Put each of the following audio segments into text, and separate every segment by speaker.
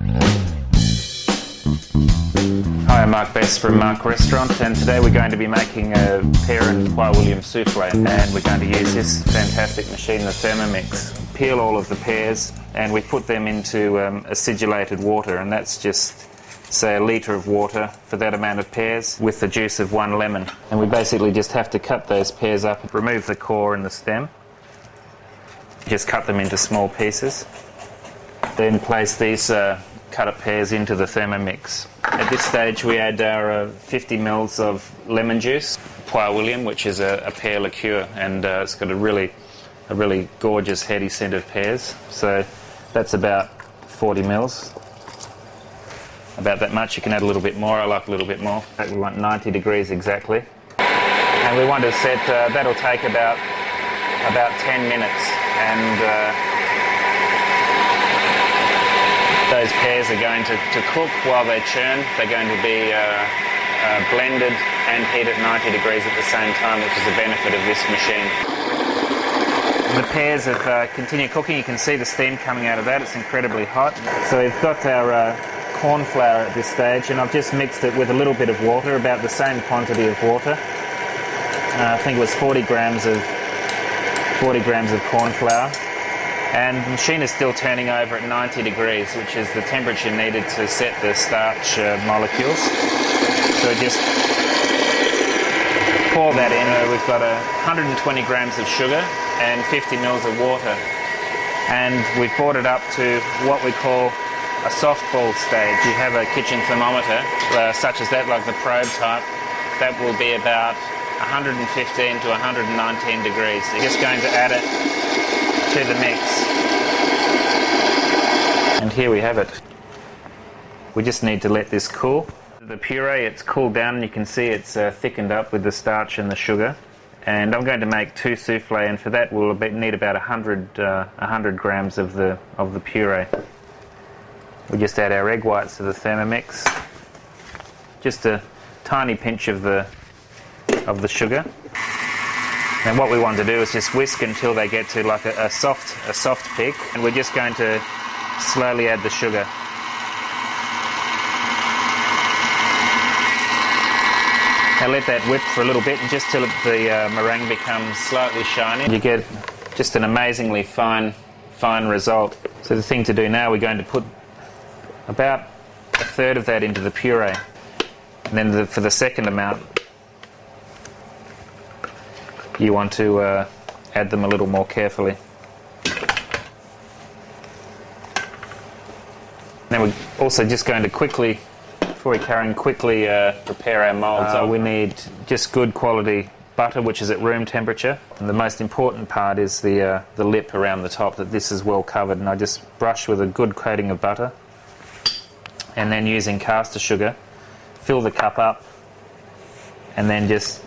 Speaker 1: Hi, I'm Mark Best from Mark Restaurant, and today we're going to be making a pear and William souffle, and we're going to use this fantastic machine, the Thermomix. Peel all of the pears and we put them into acidulated water, and that's just, say, a litre of water for that amount of pears with the juice of 1 lemon. And we basically just have to cut those pears up, remove the core and the stem, just cut them into small pieces, then place these cut up pears into the Thermomix. At this stage we add our 50 ml of lemon juice, Pear William, which is a pear liqueur, and it's got a really gorgeous heady scent of pears. So that's about 40 ml. About that much. You can add a little bit more. I like a little bit more. We want 90 degrees exactly. And we want to set, that'll take about 10 minutes. And those pears are going to cook while they churn. They're going to be blended and heat at 90 degrees at the same time, which is the benefit of this machine. The pears have continued cooking. You can see the steam coming out of that. It's incredibly hot. So we've got our corn flour at this stage, and I've just mixed it with a little bit of water, about the same quantity of water. I think it was 40 grams of corn flour. And the machine is still turning over at 90 degrees, which is the temperature needed to set the starch molecules. So just pour that in. We've got 120 grams of sugar and 50 ml of water. And we've brought it up to what we call a softball stage. You have a kitchen thermometer, such as that, like the probe type, that will be about 115 to 119 degrees. You're just going to add it to the mix. And here we have it. We just need to let this cool. The puree, it's cooled down, and you can see it's thickened up with the starch and the sugar. And I'm going to make 2 soufflé, and for that we'll need about 100 grams of the puree. We just add our egg whites to the Thermomix. Just a tiny pinch of the sugar. And what we want to do is just whisk until they get to like a soft peak, and we're just going to slowly add the sugar. Now let that whip for a little bit, and just till the meringue becomes slightly shiny. You get just an amazingly fine result. So the thing to do now, we're going to put about a third of that into the puree, and then for the second amount you want to add them a little more carefully. Now we're also just going to quickly, before we carry on, prepare our moulds. We need just good quality butter, which is at room temperature. And the most important part is the lip around the top, that this is well covered. And I just brush with a good coating of butter, and then using caster sugar, fill the cup up, and then just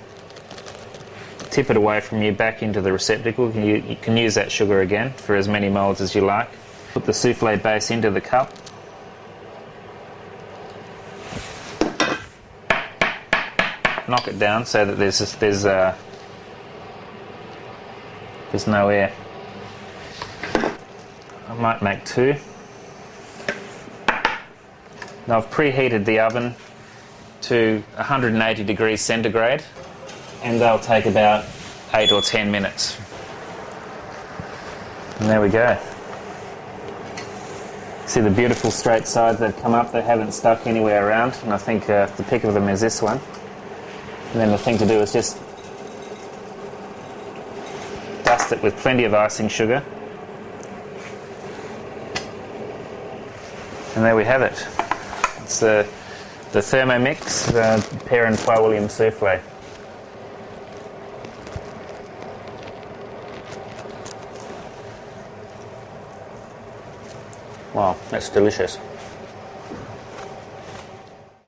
Speaker 1: tip it away from you back into the receptacle. You can use that sugar again for as many moulds as you like. Put the soufflé base into the cup. Knock it down so that there's no air. I might make 2. Now I've preheated the oven to 180 degrees centigrade, and they'll take about 8 or 10 minutes. And there we go. See the beautiful straight sides that come up, they haven't stuck anywhere around, and I think the pick of them is this one. And then the thing to do is just dust it with plenty of icing sugar. And there we have it. It's the Thermomix, the Pear and William soufflé. Wow, that's delicious.